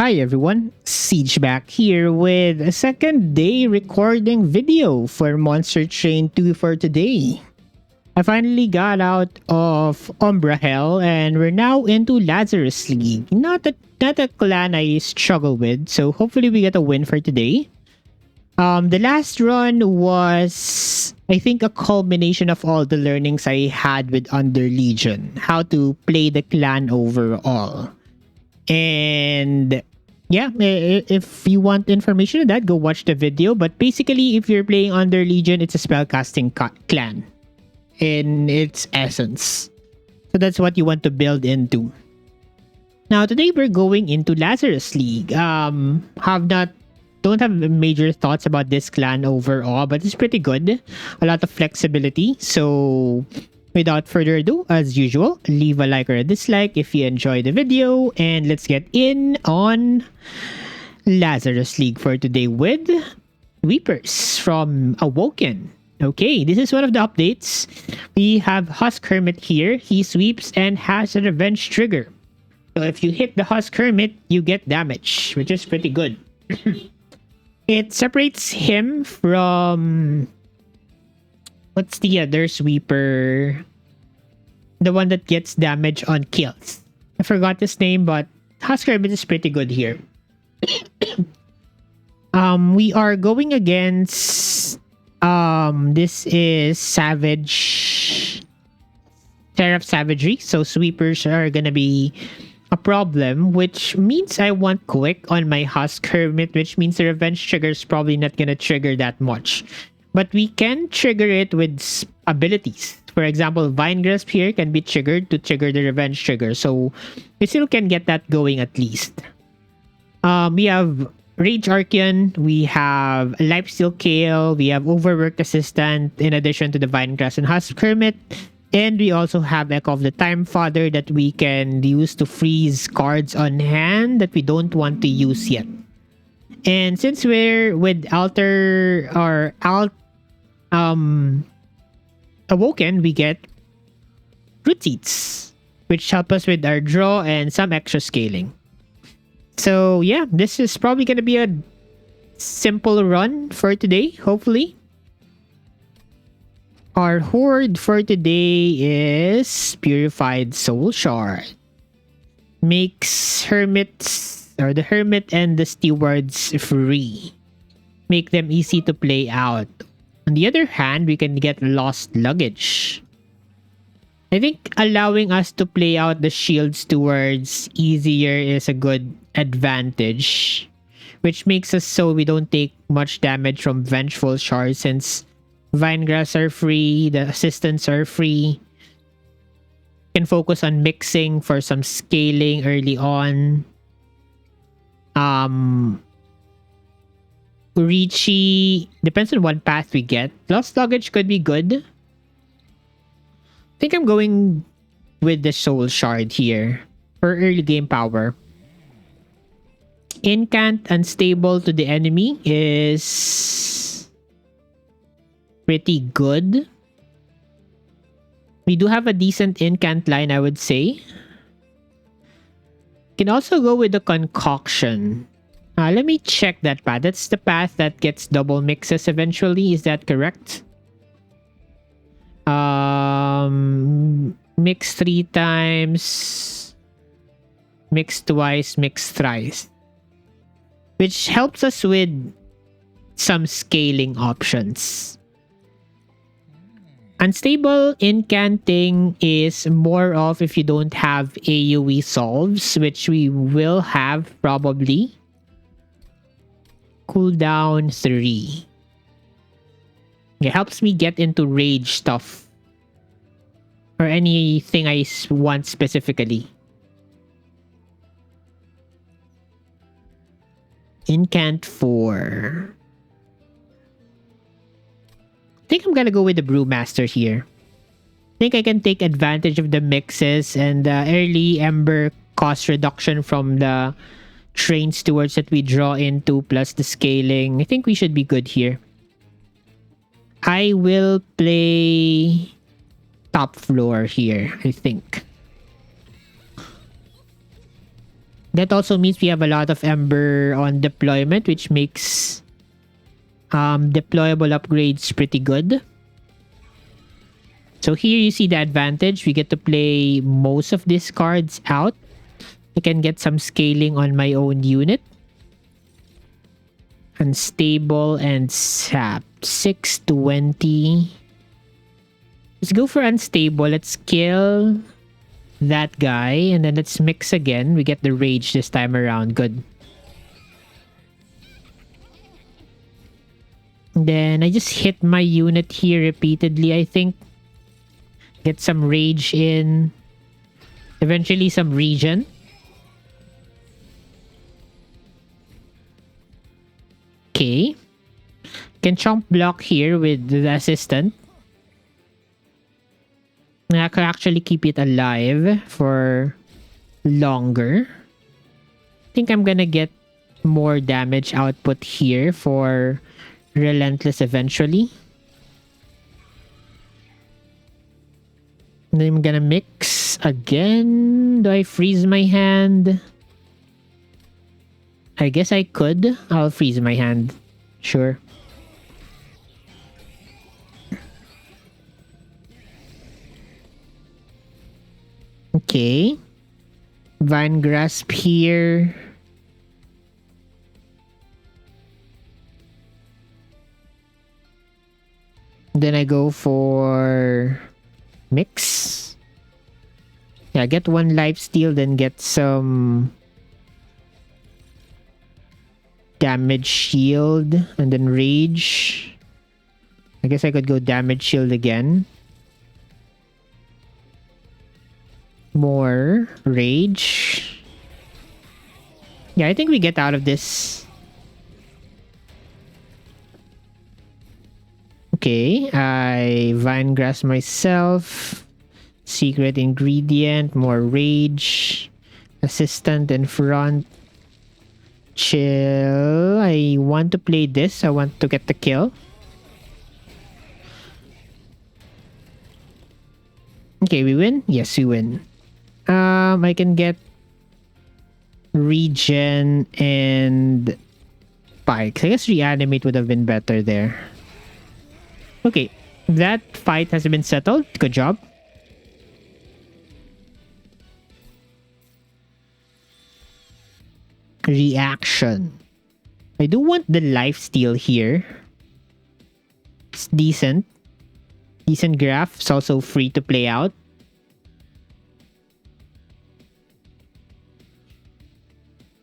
Hi everyone, Siege back here with a second day recording video for Monster Train 2 for today. I finally got out of Umbra Hell and we're now into Lazarus League. Not a clan I struggle with, so hopefully we get a win for today. The last run was, I think, a culmination of all the learnings I had with Under Legion, how to play the clan overall. And yeah, if you want information on that, go watch the video. But basically, if you're playing Under Legion, it's a spellcasting clan in its essence. So that's what you want to build into. Now, today we're going into Lazarus League. Don't have major thoughts about this clan overall, but it's pretty good. A lot of flexibility. So without further ado, as usual, leave a like or a dislike if you enjoy the video. And let's get in on Lazarus League for today with Sweepers from Awoken. Okay, this is one of the updates. We have Husk Hermit here. He sweeps and has a revenge trigger. So if you hit the Husk Hermit, you get damage, which is pretty good. It separates him from... What's the other sweeper? The one that gets damage on kills. I forgot his name, but Husk Hermit is pretty good here. We are going against... this is Savage... Seraph Savagery. So sweepers are gonna be a problem, which means I want quick on my Husk Hermit, which means the revenge trigger is probably not gonna trigger that much. But we can trigger it with abilities. For example, Vine Grasp here can be triggered to trigger the revenge trigger. So we still can get that going at least. We have Rage Archeon, we have Lifesteal Kale, we have Overworked Assistant in addition to the Vine Grasp and Husk Hermit. And we also have Echo of the Timefather that we can use to freeze cards on hand that we don't want to use yet. And since we're with Awoken, we get Root Seeds, which help us with our draw and some extra scaling. So yeah, this is probably going to be a simple run for today, hopefully. Our horde for today is Purified Soul Shard. Makes the Hermit and the Stewards free. Make them easy to play out. On the other hand, we can get Lost Luggage. I think allowing us to play out the Shield Stewards easier is a good advantage. Which makes us so we don't take much damage from Vengeful Shards since Vinegrass are free, the assistants are free. Can focus on mixing for some scaling early on. Ricci depends on what path we get. Lost Luggage could be good. I think I'm going with the Soul Shard here for early game power. Incant Unstable to the enemy is pretty good. We do have a decent incant line, I would say. Can also go with the Concoction. Let me check that path. That's the path that gets double mixes eventually. Is that correct? Mix 3 times. Mix twice. Mix thrice. Which helps us with some scaling options. Unstable incanting is more of if you don't have AoE solves, which we will have probably. Cooldown 3. It helps me get into rage stuff. Or anything I want specifically. Incant 4. I think I'm gonna go with the Brewmaster here. I think I can take advantage of the mixes and the early Ember cost reduction from the Train Stewards that we draw into plus the scaling. I think we should be good here. I will play top floor here, I think. That also means we have a lot of Ember on deployment, which makes deployable upgrades pretty good. So here you see the advantage. We get to play most of these cards out. I can get some scaling on my own unit. Unstable and sap. 620. Let's go for unstable. Let's kill that guy. And then let's mix again. We get the rage this time around. Good. Then I just hit my unit here repeatedly, I think. Get some rage in. Eventually some regen. Okay. Can chomp block here with the assistant. I can actually keep it alive for longer. I think I'm gonna get more damage output here for Relentless eventually. And then I'm gonna mix again. Do I freeze my hand? I guess I could. I'll freeze my hand. Sure. Okay. Vine Grasp here. Then I go for mix. Yeah, get one life steal, then get some damage shield, and then rage. I guess I could go damage shield again. More rage. Yeah, I think we get out of this. Okay, I vine grass myself. Secret ingredient, more rage. Assistant in front. Chill. I want to play this. I want to get the kill. Okay, we win? Yes, we win. I can get regen and spikes. I guess reanimate would have been better there. Okay, that fight has been settled. Good job. Reaction. I do want the lifesteal here. It's decent. Decent graph. It's also free to play out.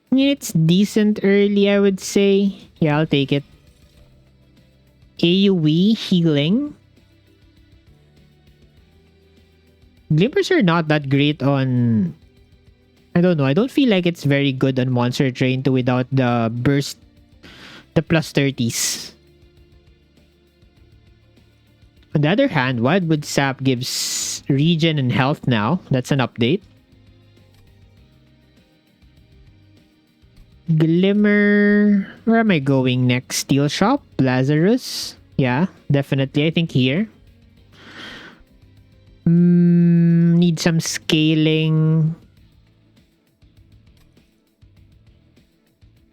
I mean, it's decent early, I would say. Yeah, I'll take it. AoE healing. Glimmers are not that great on... I don't know. I don't feel like it's very good on Monster Train 2 without the burst. The plus 30s. On the other hand, Wildwood Sap gives regen and health now. That's an update. Glimmer. Where am I going next? Steel Shop? Lazarus? Yeah, definitely. I think here. Need some scaling.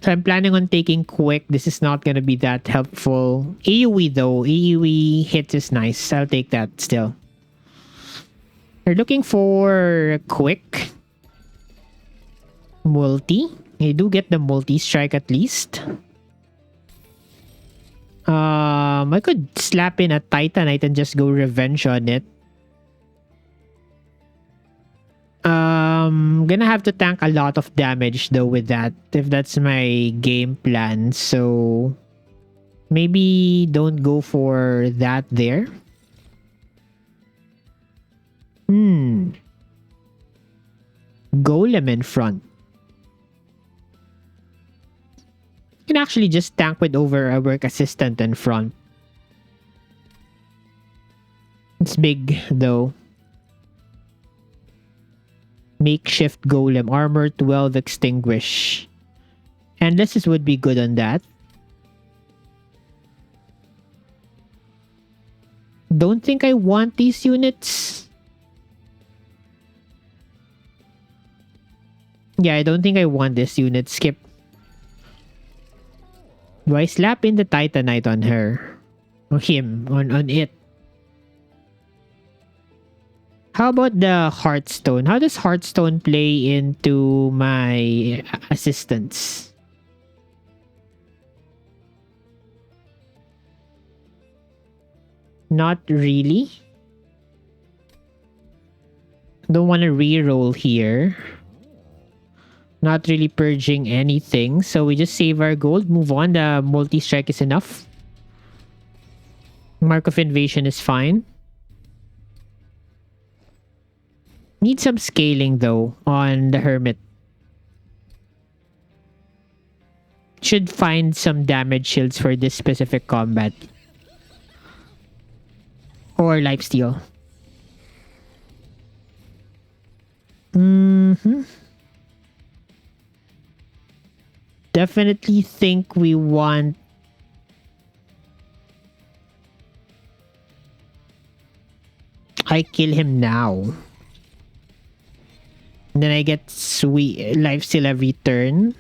So I'm planning on taking quick. This is not going to be that helpful. AoE though. AoE hits is nice. I'll take that still. We're looking for quick. Multi. I do get the multi-strike at least. I could slap in a Titanite and just go revenge on it. Gonna have to tank a lot of damage though with that, if that's my game plan. So maybe don't go for that there. Golem in front. You can actually just tank with over a work assistant in front. It's big though. Makeshift golem. Armor 12 extinguish. Endlesses would be good on that. Don't think I want these units. Yeah, I don't think I want this unit. Skip. Do I slap in the Titanite on her? On him? On it? How about the Hearthstone? How does Hearthstone play into my assistance? Not really. Don't want to reroll here. Not really purging anything. So we just save our gold. Move on. The multi-strike is enough. Mark of Invasion is fine. Need some scaling though on the Hermit. Should find some damage shields for this specific combat. Or lifesteal. Definitely think we want... I kill him now. And then I get sweet lifesteal every turn.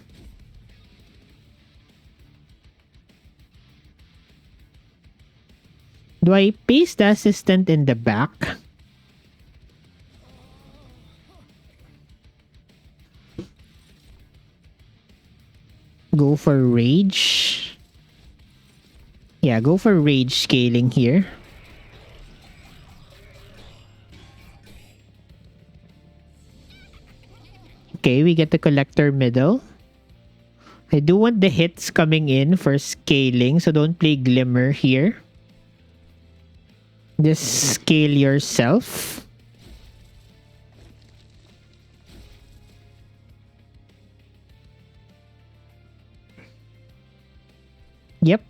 Do I paste the assistant in the back? Go for rage. Yeah, go for rage scaling here. Okay, we get the collector middle. I do want the hits coming in for scaling, so don't play Glimmer here. Just scale yourself. Yep.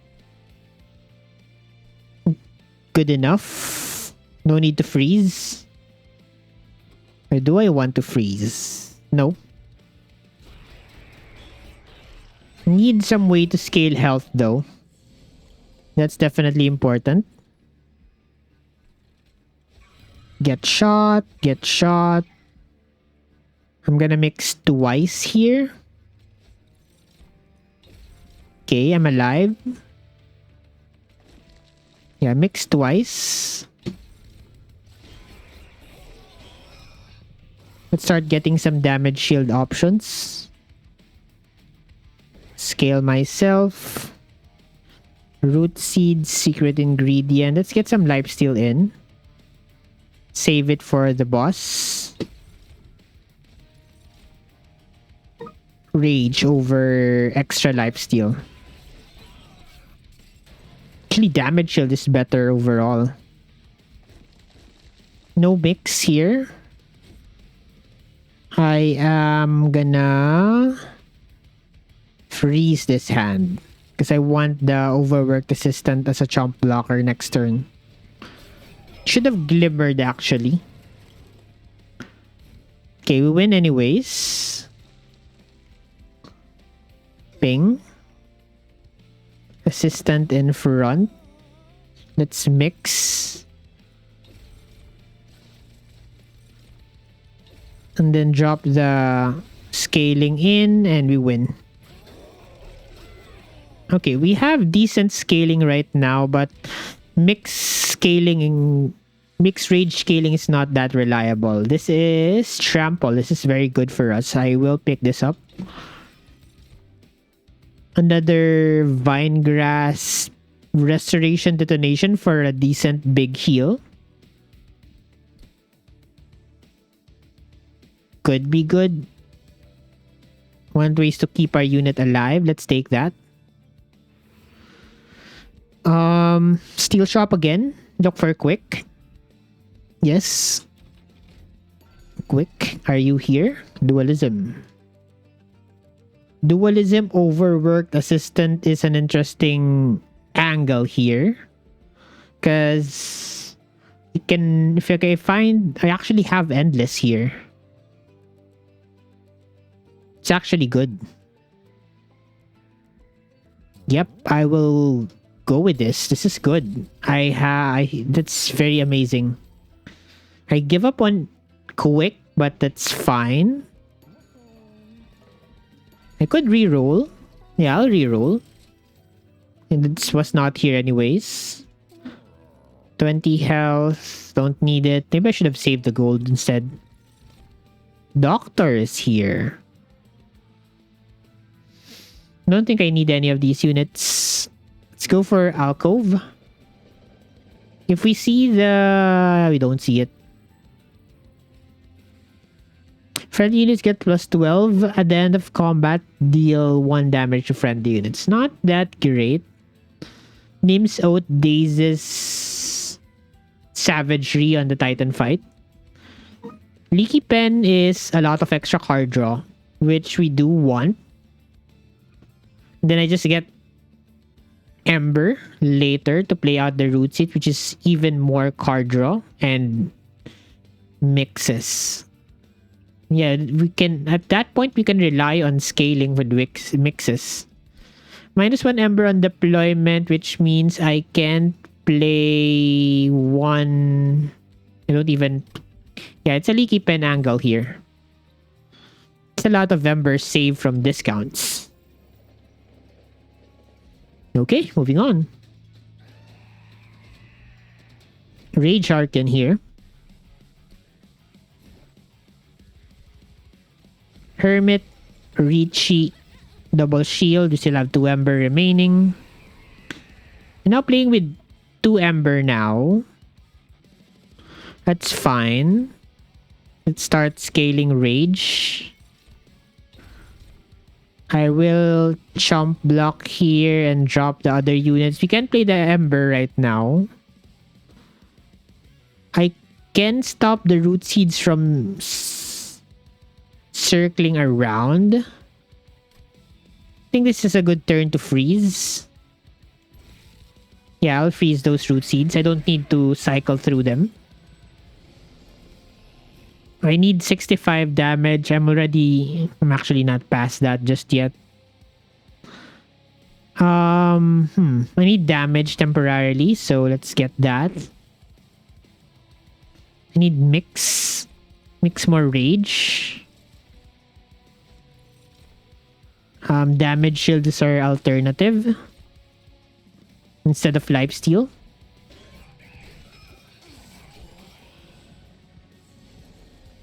Good enough. No need to freeze. Or do I want to freeze? No. Need some way to scale health though. That's definitely important. Get shot, get shot. I'm gonna mix twice here. Okay, I'm alive. Yeah, mix twice. Let's start getting some damage shield options. Scale myself. Root seeds, secret ingredient. Let's get some lifesteal in. Save it for the boss. Rage over extra lifesteal. Actually, damage shield is better overall. No mix here. I am gonna freeze this hand because I want the overworked assistant as a chomp blocker next turn. Should have glimmered actually. Okay, we win anyways. Ping. Assistant in front. Let's mix. And then drop the scaling in and we win. Okay, we have decent scaling right now, but mixed rage scaling is not that reliable. This is trample. This is very good for us. I will pick this up. Another vine grass restoration detonation for a decent big heal. Could be good. Want ways to keep our unit alive. Let's take that. Steel shop again. Look for quick. Yes. Quick. Are you here? Dualism. Dualism overworked assistant is an interesting angle here. Because you can, if I find, I actually have endless here. It's actually good. Yep, I will go with this. This is good. That's very amazing. I give up on quick, but that's fine. I could re-roll. Yeah, I'll re-roll. And this was not here anyways. 20 health. Don't need it. Maybe I should have saved the gold instead. Doctor is here. Don't think I need any of these units. Let's go for Alcove. If we see the... We don't see it. Friendly units get plus 12 at the end of combat. Deal 1 damage to friendly units. Not that great. Nim's Oath dazes savagery on the Titan fight. Leaky Pen is a lot of extra card draw, which we do want. Then I just get Ember later to play out the root seat, which is even more card draw and mixes. Yeah, we can, at that point, we can rely on scaling with mixes. -1 Ember on deployment, which means I can't play one... I don't even... Yeah, it's a Leaky Pen angle here. It's a lot of Embers saved from discounts. Okay, moving on. Rage Arcan here. Hermit, Ricci, double shield. You still have 2 Ember remaining. I'm now playing with 2 Ember now. That's fine. Let's start scaling Rage. I will chump block here and drop the other units. We can play the Ember right now. I can stop the root seeds from circling around. I think this is a good turn to freeze. Yeah, I'll freeze those root seeds. I don't need to cycle through them. I need 65 damage. I'm actually not past that just yet. I need damage temporarily, so let's get that. I need mix more rage. Damage shield is our alternative instead of lifesteal.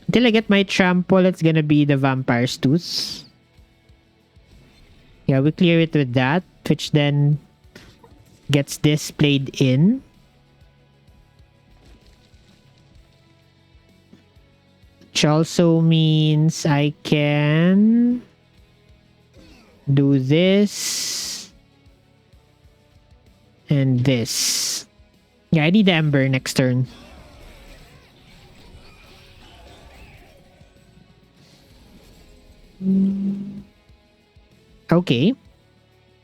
Until I get my trample, it's gonna be the Vampire's Tooth. Yeah, we clear it with that, which then gets this played in. Which also means I can do this and this. Yeah, I need the Ember next turn. Okay.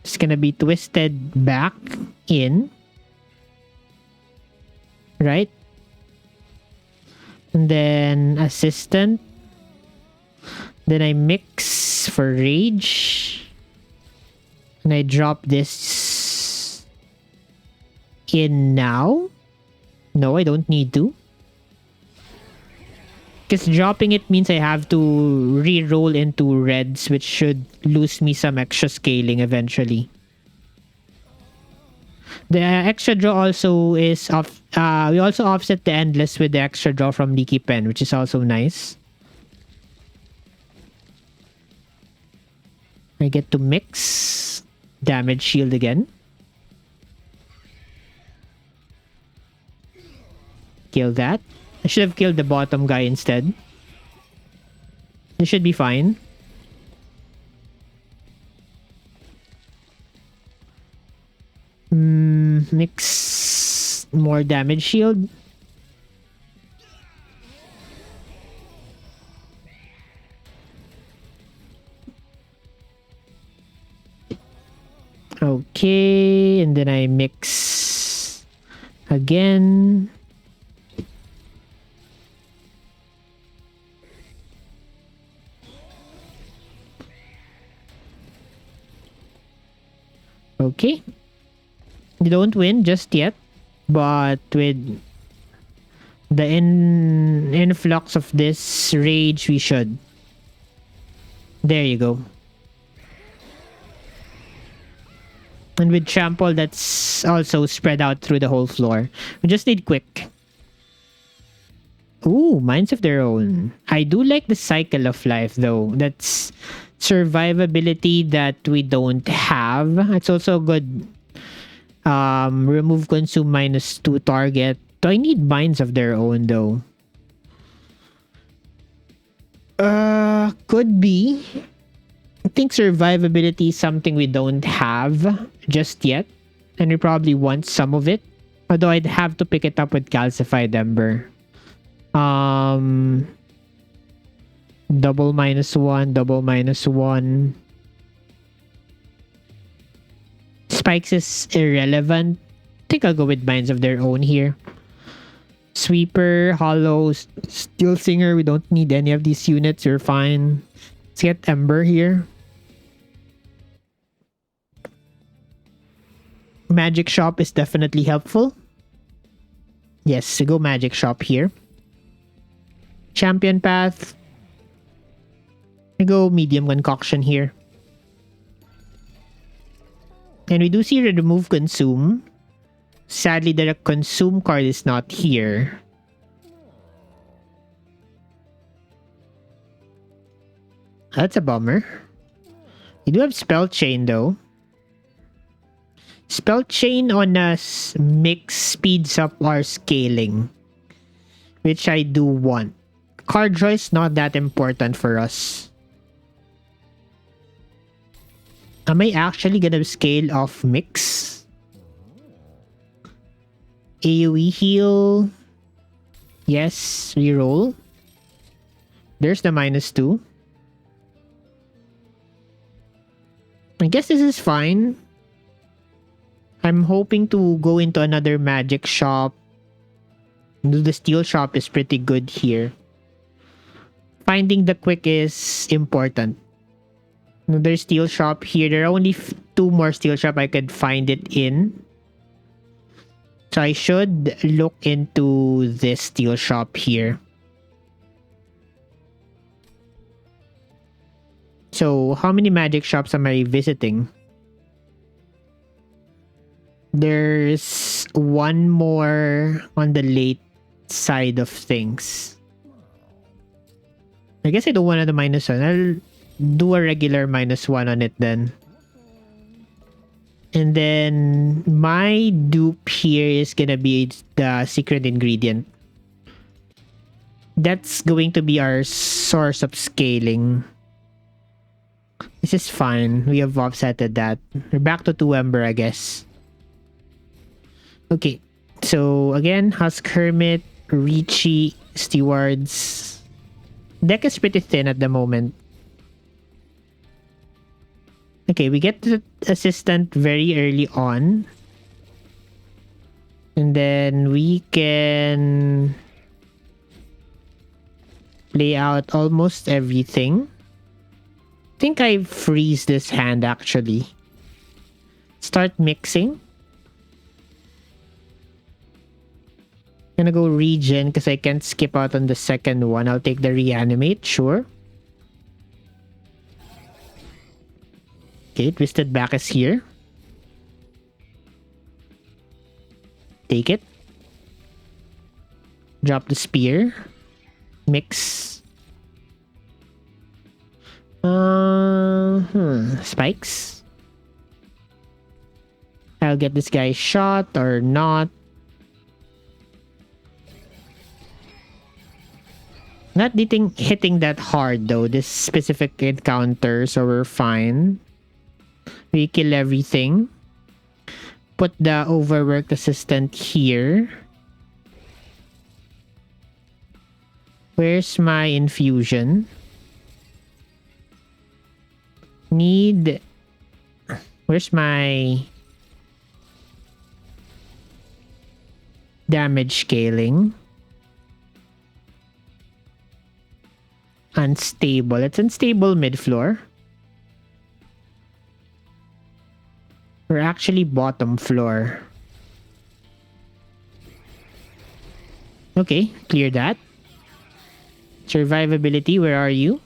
It's gonna be twisted back in. Right? And then assistant. Then I mix for rage. And I drop this in now. No, I don't need to. Because dropping it means I have to re-roll into reds, which should lose me some extra scaling eventually. The extra draw also is off. We also offset the endless with the extra draw from Leaky Pen, which is also nice. I get to mix damage shield again. Kill that. I should have killed the bottom guy instead. This should be fine. Mix more damage shield. Okay, and then I mix again. Okay. You don't win just yet, but with the influx of this rage, we should. There you go. And with trample, that's also spread out through the whole floor. We just need quick. Ooh, minds of their own. I do like the cycle of life though. That's survivability that we don't have. It's also good. Remove consume -2 target. Do I need minds of their own though? Could be. I think survivability is something we don't have just yet. And we probably want some of it. Although I'd have to pick it up with calcified ember. Double -1, double -1. Spikes is irrelevant. I think I'll go with minds of their own here. Sweeper, Hollow, Steel Singer. We don't need any of these units. We're fine. Let's get Ember here. Magic Shop is definitely helpful. Yes, we go Magic Shop here. Champion Path. We go Medium Concoction here. And we do see remove consume. Sadly, the consume card is not here. That's a bummer. We do have Spell Chain though. Spell Chain on us mix speeds up our scaling, which I do want. Card draw is not that important for us. Am I actually gonna scale off mix? AoE heal. Yes, reroll. There's the -2. I guess this is fine. I'm hoping to go into another magic shop. The steel shop is pretty good here. Finding the quick is important. There's steel shop here. There are only 2 more steel shop I could find it in. So I should look into this steel shop here. So how many magic shops am I visiting? There's 1 more on the late side of things. I guess I don't want the -1. I'll do a regular -1 on it then. And then my dupe here is gonna be the secret ingredient. That's going to be our source of scaling. This is fine. We have offsetted that. We're back to 2 Ember, I guess. Okay. So again, Husk Hermit, Ricci, Stewards. Deck is pretty thin at the moment. Okay, we get the assistant very early on. And then we can play out almost everything. I think I freeze this hand actually. Start mixing. Gonna go regen because I can't skip out on the second one. I'll take the reanimate, sure. Okay, Twisted Back is here. Take it. Drop the spear. Mix. Spikes. I'll get this guy shot or not. Not hitting that hard though, this specific encounter, so we're fine. We kill everything. Put the overworked assistant here. Where's my infusion? Where's my damage scaling? Unstable. It's unstable mid-floor. We're actually bottom floor. Okay, clear that. Survivability, where are you?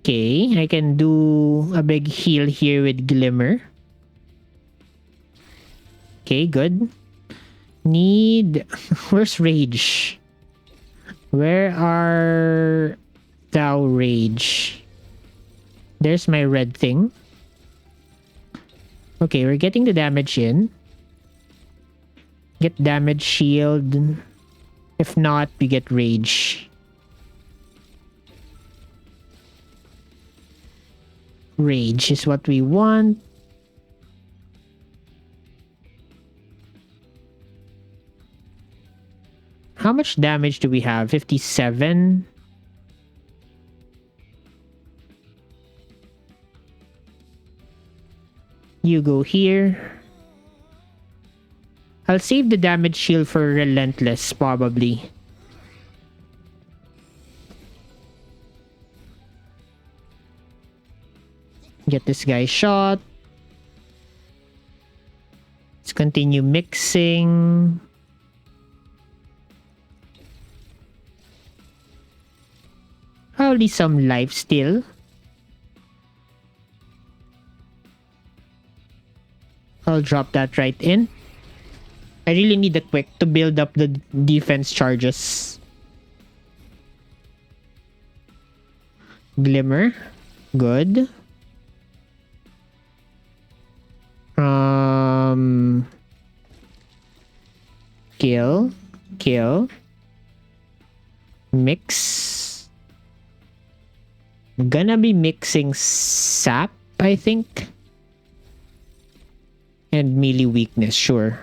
Okay, I can do a big heal here with Glimmer. Okay, good. Need... Where's Rage? Where are thou, Rage? There's my red thing. Okay, we're getting the damage in. Get damage shield. If not, we get Rage. Rage is what we want. How much damage do we have? 57? You go here. I'll save the damage shield for Relentless, probably. Get this guy shot. Let's continue mixing. Probably some life still. I'll drop that right in. I really need the quick to build up the defense charges. Glimmer. Good. Kill. Kill. Mix. Gonna be mixing sap, I think. And melee weakness, sure.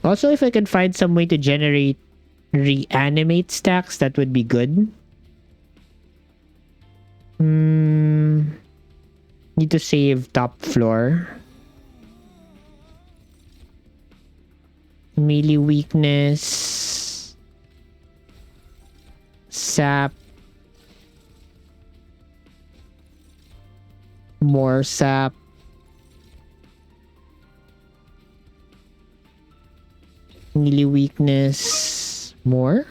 Also, if I could find some way to generate reanimate stacks, that would be good. Need to save top floor. Melee weakness. Sap. More sap. Melee weakness. More.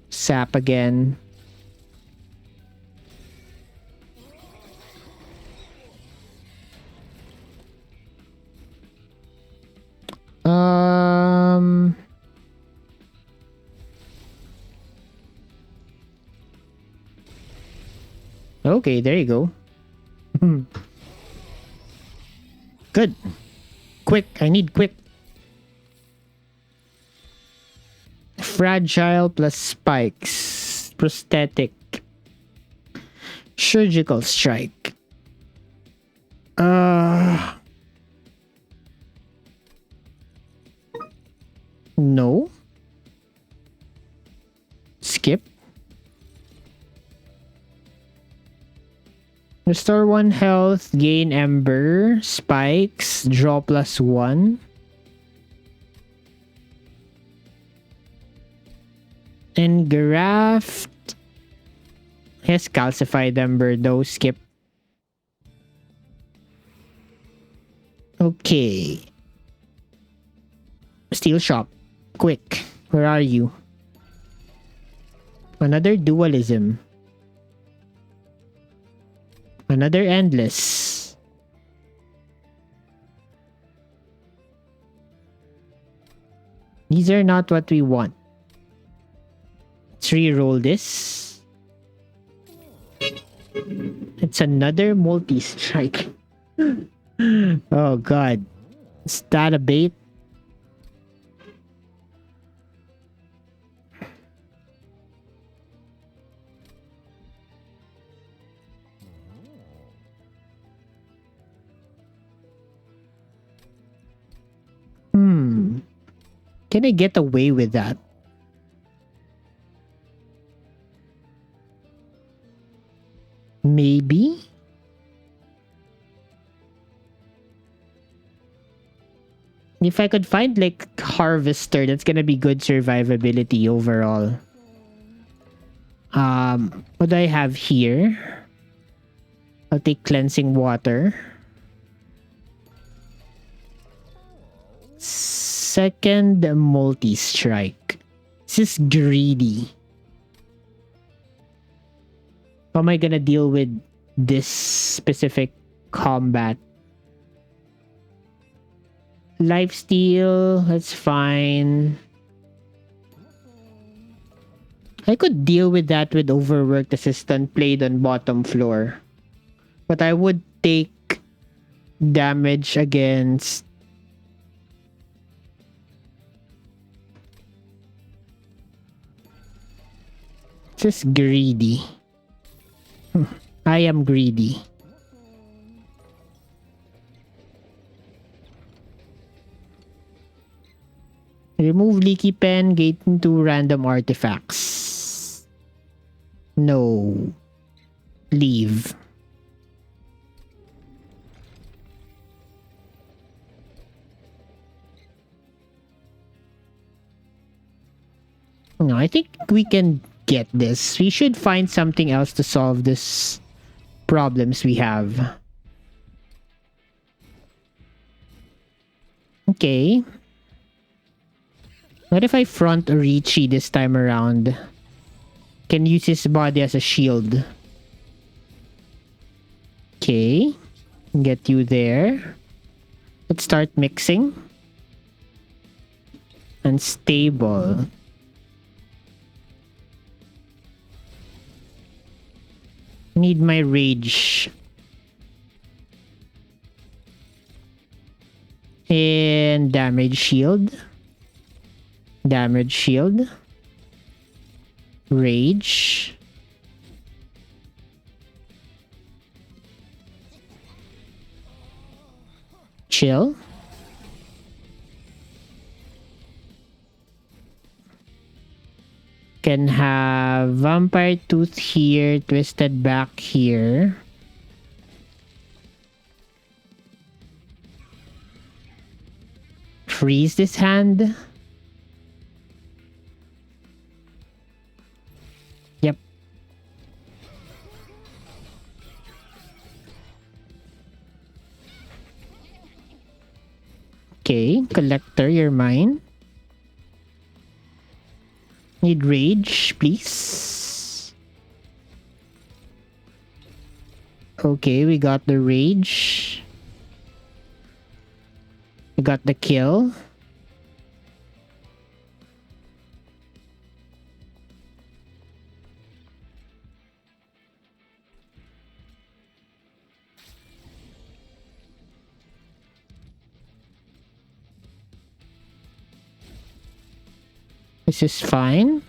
Sap again. Okay, there you go. Good. Quick. I need quick. Fragile plus spikes. Prosthetic. Surgical strike. No. Skip. Restore 1 health, gain ember, spikes, draw +1. And graft has calcified ember though, skip. Okay. Steel shop. Quick. Where are you? Another dualism. Another endless. These are not what we want. Let's re-roll this. It's another multi-strike. Oh god. Is that a bait? Can I get away with that? Maybe? If I could find like Harvester, that's gonna be good survivability overall. What do I have here? I'll take cleansing water. Second multi-strike. This is greedy. How am I gonna deal with this specific combat? Lifesteal, that's fine. I could deal with that with overworked assistant played on bottom floor. But I would take damage against just greedy. I am greedy. Remove leaky pen, gate into random artifacts. No. Leave. No, I think we can get this. We should find something else to solve this problems we have. Okay. What if I front Orichi this time around? Can use his body as a shield. Okay. Get you there. Let's start mixing. Unstable. Need my rage. And damage shield. Damage shield. Rage. Chill. Can have vampire tooth here, twisted back here. Freeze this hand. Yep. Okay, collector, you're mine. Need rage, please. Okay, we got the rage. We got the kill. This is fine.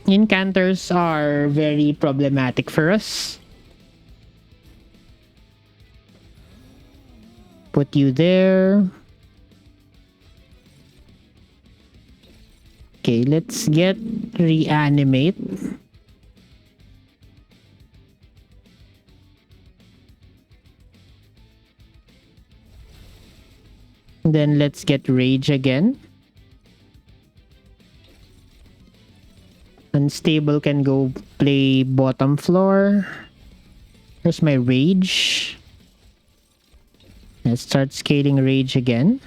Incanters are very problematic for us. Put you there. Okay, let's get reanimate. Then let's get rage again. Unstable can go play bottom floor. There's my rage. Let's start scaling rage again.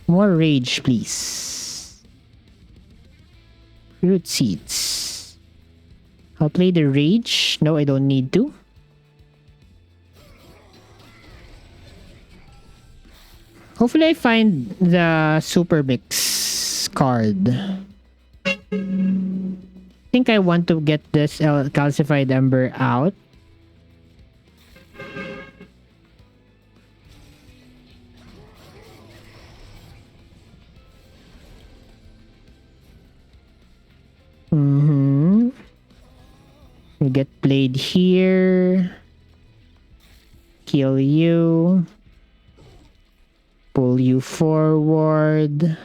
More rage, please. Root seeds. I'll play the rage. No, I don't need to. Hopefully I find the Super Mix card. I think I want to get this calcified ember out. We get played here. Kill you. Pull you forward.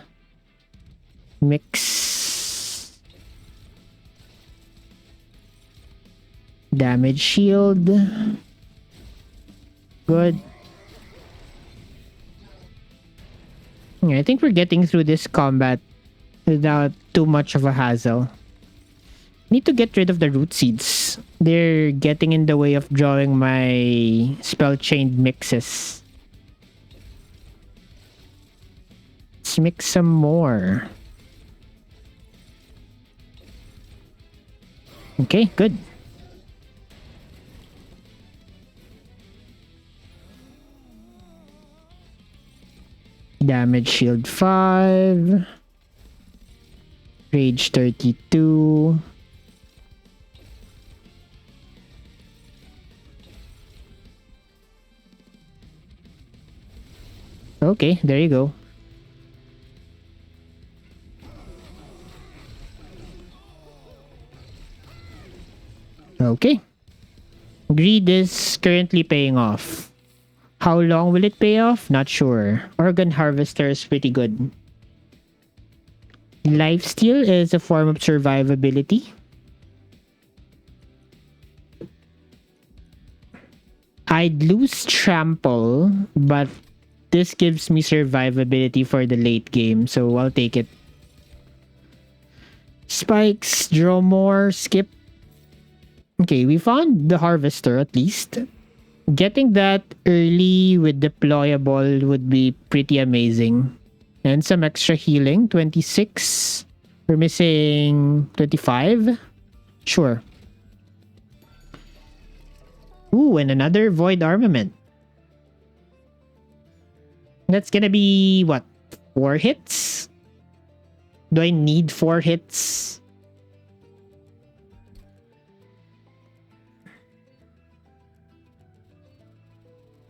Mix. Damage shield. Good. Yeah, I think we're getting through this combat without too much of a hassle. Need to get rid of the root seeds. They're getting in the way of drawing my spell chained mixes. Let's mix some more. Okay, good. Damage shield 5. Rage 32. Okay, there you go. Okay. Greed is currently paying off. How long will it pay off? Not sure. Organ Harvester is pretty good. Lifesteal is a form of survivability. I'd lose Trample, but this gives me survivability for the late game, so I'll take it. Spikes, draw more, skip. Okay, we found the Harvester at least. Getting that early with deployable would be pretty amazing. And some extra healing, 26. We're missing 25. Sure. Ooh, and another Void Armament. That's gonna be, what, 4 hits? Do I need 4 hits?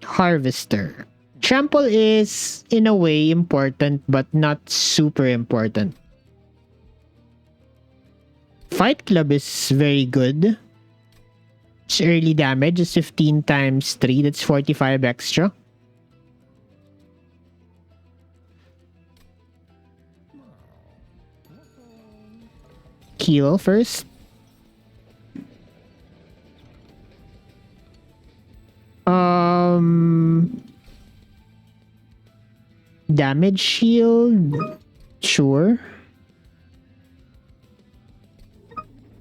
Harvester. Trample is, in a way, important, but not super important. Fight Club is very good. Its early damage is 15 times 3. That's 45 extra. Heal first. Damage shield. Sure.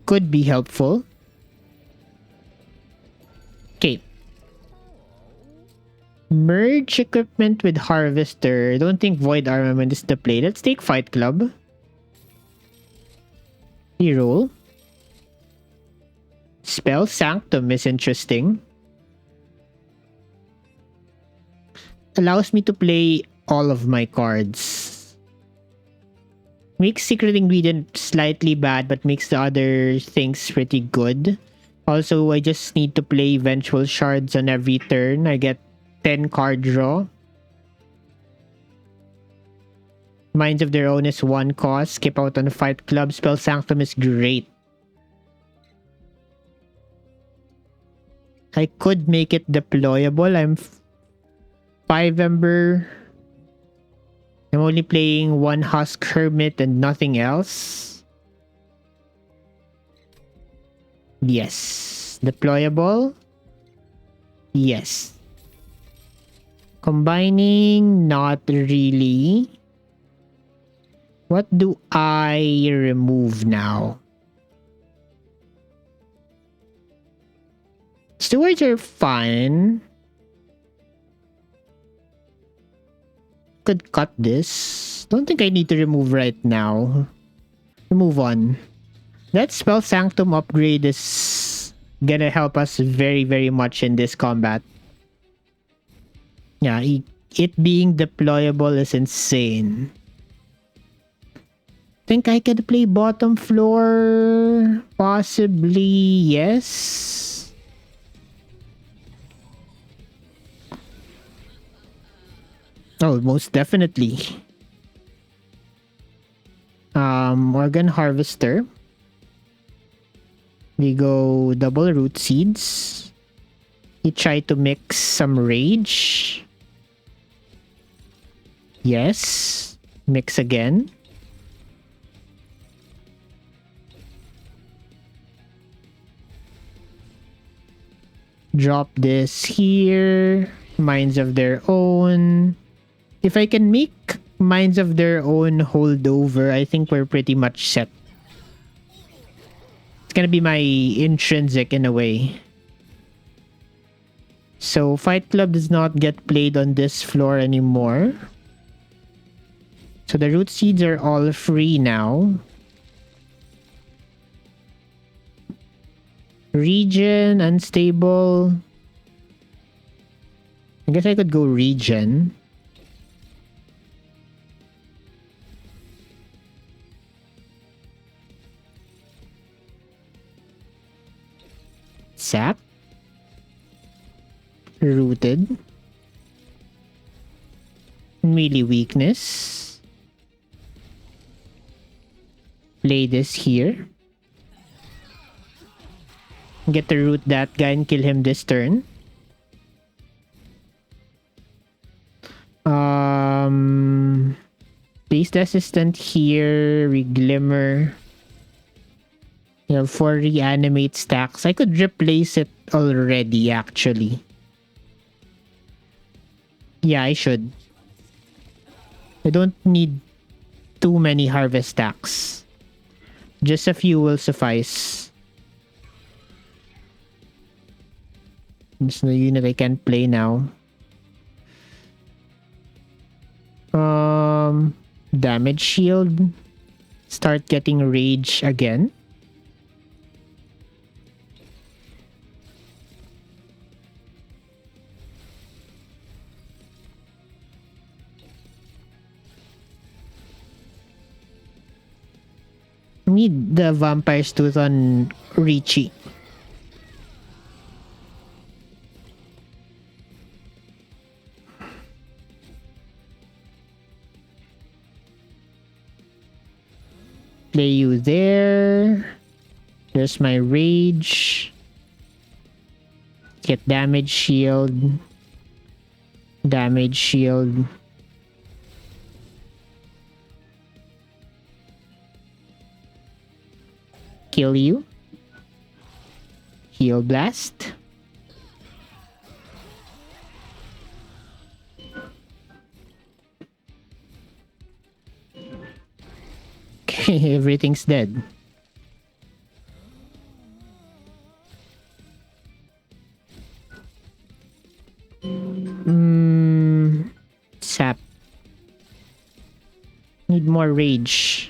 Could be helpful. Okay. Merge equipment with Harvester. I don't think Void Armament is the play. Let's take Fight Club. Reroll. Spell Sanctum is interesting. Allows me to play all of my cards. Makes Secret Ingredient slightly bad, but makes the other things pretty good. Also, I just need to play Vengeful Shards on every turn. I get 10 card draw. Minds of Their Own is 1 cost. Skip out on the Fight Club. Spell Sanctum is great. I could make it deployable. I'm 5 Ember. I'm only playing 1 Husk Hermit and nothing else. Yes. Deployable? Yes. Combining? Not really. What do I remove now? Stewards are fine. Could cut this. Don't think I need to remove right now. Move on. That Spell Sanctum upgrade is gonna help us very, very much in this combat. Yeah, it being deployable is insane. Think I could play bottom floor? Possibly, yes. Oh, most definitely. Organ Harvester. We go double Root Seeds. We try to mix some Rage. Yes. Mix again. Drop this here. Minds of Their Own. If I can make Minds of Their Own hold over, I think we're pretty much set. It's gonna be my intrinsic in a way. So Fight Club does not get played on this floor anymore. So the root seeds are all free now. Regen, unstable. I guess I could go regen. Sap. Rooted. Melee weakness. Play this here. Get to root that guy and kill him this turn. Place the assistant here. Reglimmer. You have 4 reanimate stacks. I could replace it already, actually. Yeah, I should. I don't need too many harvest stacks. Just a few will suffice. There's no unit I can play now. Damage shield. Start getting rage again. Need the vampire's tooth on Richie. Play you there. There's my rage. Get damage shield. Damage shield. Kill you. Heal blast. Okay, everything's dead. Sap. Need more rage.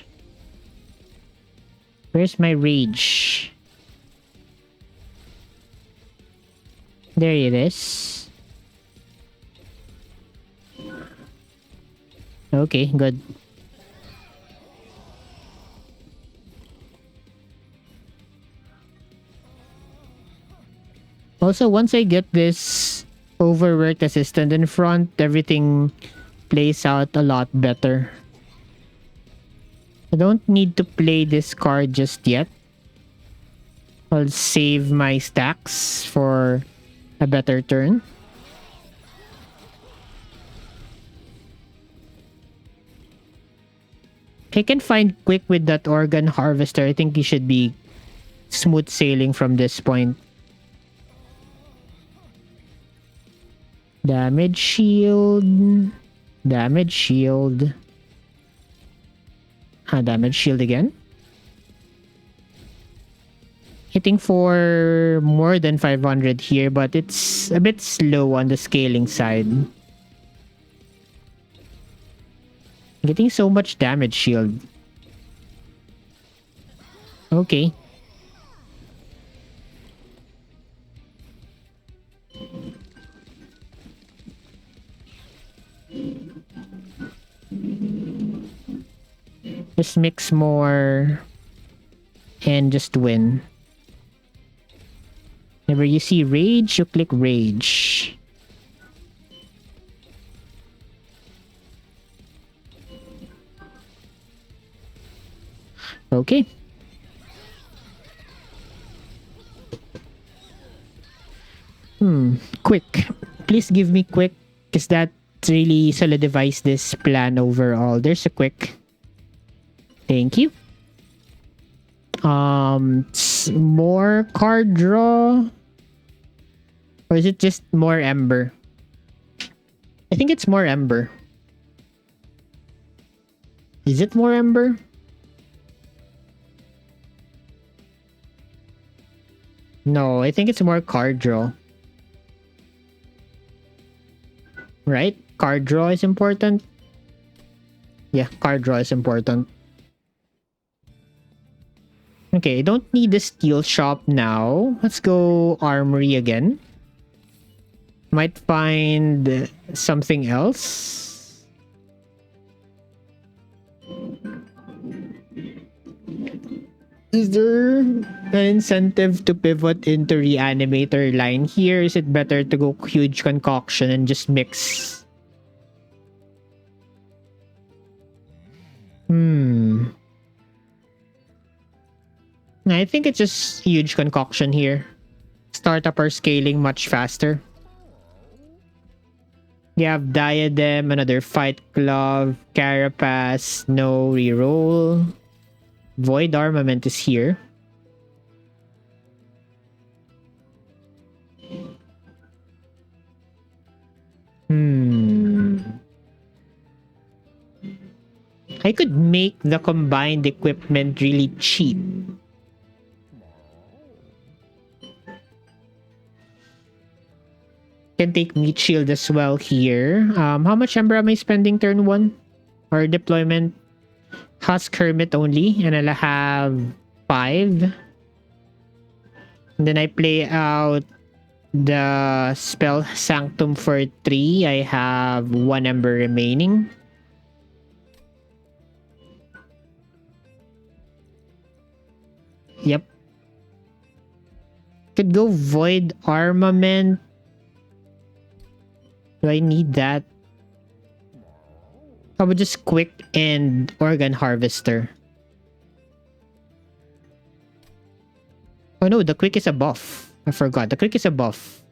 Where's my rage? There it is. Okay, good. Also, once I get this overworked assistant in front, everything plays out a lot better. I don't need to play this card just yet. I'll save my stacks for a better turn. If I can find quick with that organ harvester, I think he should be smooth sailing from this point. Damage shield. Damage shield. Damage shield again. Hitting for more than 500 here, but it's a bit slow on the scaling side. Getting so much damage shield. Okay. Just mix more and just win. Whenever you see rage, you click rage. Okay. Quick. Please give me quick, because that really solidifies this plan overall. There's a quick. Thank you. More card draw? Or is it just more Ember? I think it's more Ember. Is it more Ember? No, I think it's more card draw. Right? Card draw is important. Yeah, card draw is important. Okay, I don't need the steel shop now. Let's go armory again. Might find something else. Is there an incentive to pivot into reanimator line here? Is it better to go huge concoction and just mix? I think it's just huge concoction here. Startup are scaling much faster. You have Diadem, another Fight Glove, Carapace, no reroll. Void Armament is here. I could make the combined equipment really cheap. Can take Meat Shield as well here. How much Ember am I spending turn 1? Or deployment? Husk Hermit only, and I'll have 5. And then I play out the spell Sanctum for 3. I have 1 Ember remaining. Yep. Could go Void Armament. Do I need that? How about just Quick and Organ Harvester? Oh no, the Quick is a buff. I forgot. The Quick is a buff.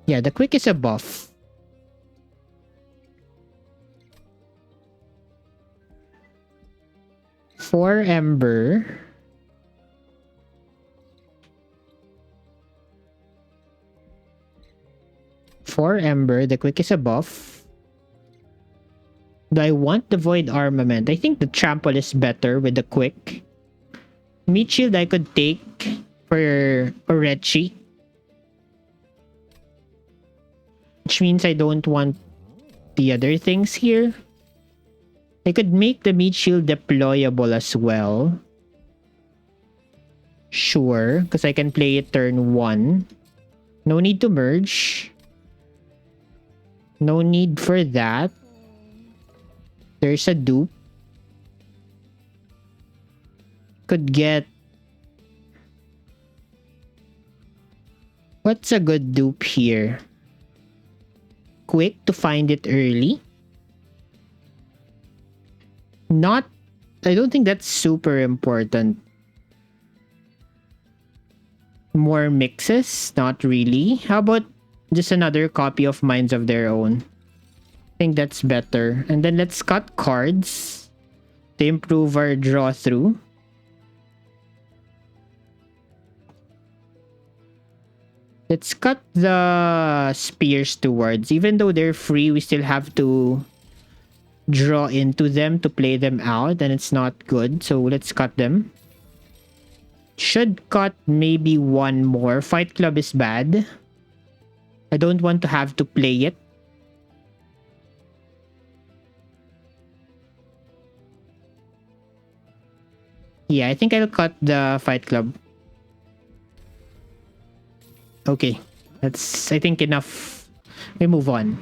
Yeah, the Quick is a buff. For Ember. For Ember, the Quick is a buff. Do I want the Void Armament? I think the Trample is better with the Quick. Meat Shield I could take for Orechi. Which means I don't want the other things here. I could make the Meat Shield deployable as well. Sure, because I can play it turn 1. No need to merge. No need for that. There's a dupe. Could get... What's a good dupe here? Quick to find it early. Not... I don't think that's super important. More mixes? Not really. How about just another copy of Minds of Their Own? I think that's better. And then let's cut cards to improve our draw through. Let's cut the spears towards. Even though they're free, we still have to draw into them to play them out, and it's not good. So let's cut them. Should cut maybe one more. Fight Club is bad. I don't want to have to play it. Yeah, I think I'll cut the Fight Club. Okay, that's, I think, enough. We move on.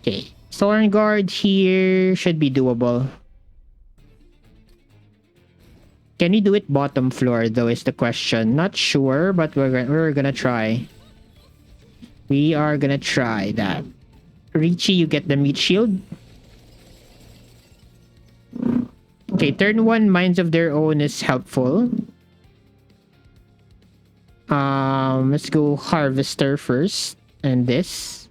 Okay, Thorn Guard here should be doable. Can we do it bottom floor though is the question. Not sure, but we're gonna try. We are gonna try that. Ricci, you get the Meat Shield. Okay, turn 1 Minds of Their Own is helpful. Let's go Harvester first. And this.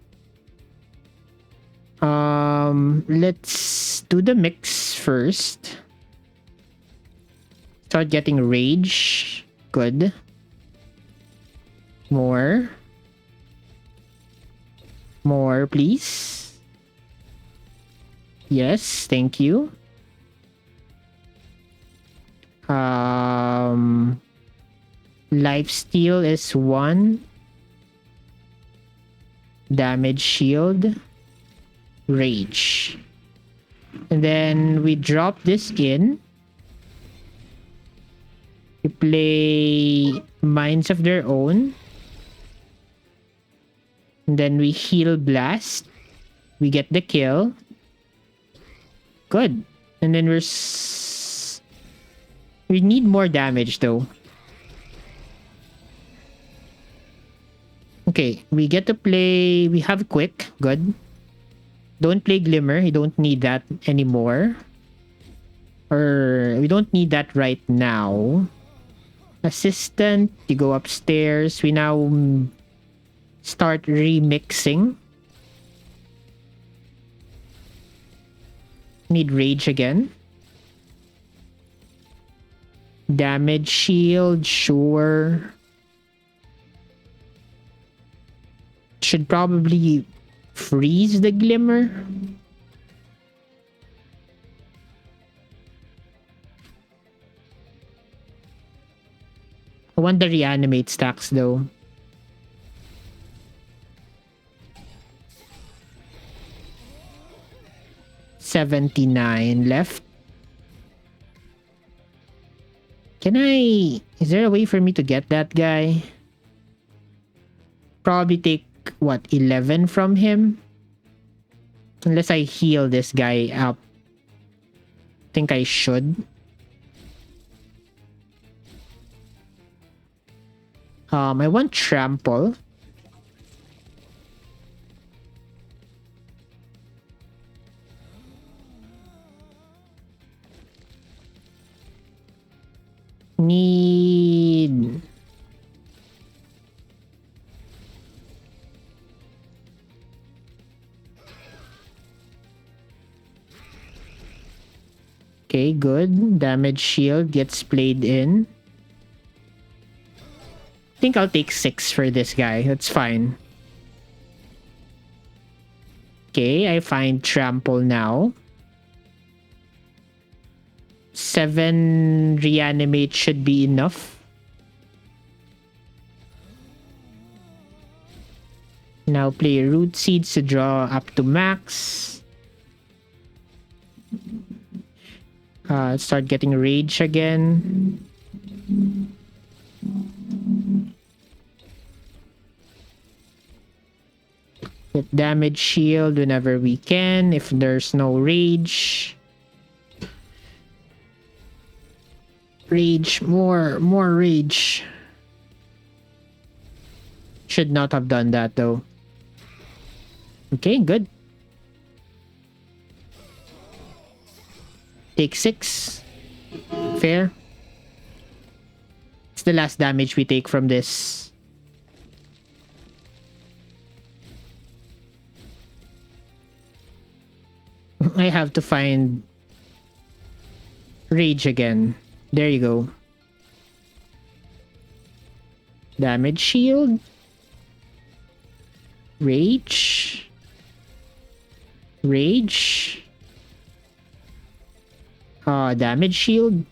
Let's do the mix first. Start getting Rage. Good. More. More, please. Yes, thank you. Lifesteal is 1. Damage shield. Rage. And then we drop this in. We play Minds of Their Own. And then we heal Blast. We get the kill. Good. And then we need more damage though. Okay, we get to play... We have Quick. Good. Don't play Glimmer. You don't need that anymore. Or we don't need that right now. Assistant. You go upstairs. We now start remixing. Need Rage again. Damage shield. Sure. Should probably freeze the Glimmer. I want the reanimate stacks though. $79 left. Is there a way for me to get that guy? Probably take, what, 11 from him? Unless I heal this guy up. Think I should. I want Trample. Need... Okay, good. Damage shield gets played in. I think I'll take 6 for this guy. That's fine. Okay, I find Trample now. 7 reanimate should be enough. Now play Root Seeds to draw up to max. Start getting Rage again. Get damage shield whenever we can if there's no Rage. Rage, more Rage. Should not have done that though. Okay, good. Take 6. Fair. It's the last damage we take from this. I have to find Rage again. There you go. Damage shield. Rage. Rage. Damage shield.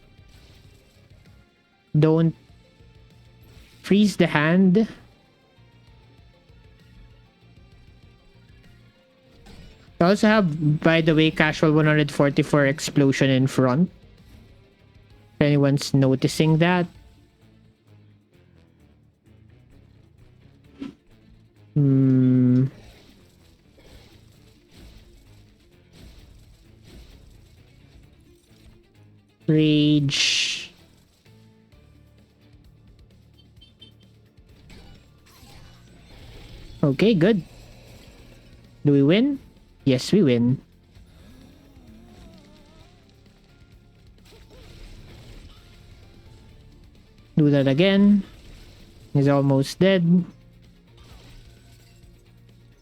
Don't freeze the hand. I also have, by the way, casual 144 explosion in front. If anyone's noticing that. Rage. Okay, good. Do we win? Yes, we win. Do that again. He's almost dead.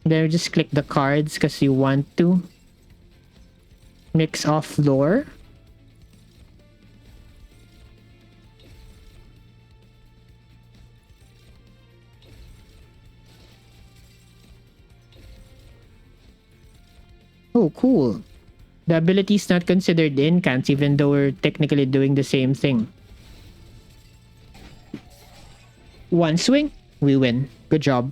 Then we just click the cards because you want to. Mix off lore. Oh, cool. The ability is not considered incants, even though we're technically doing the same thing. One swing, we win. Good job.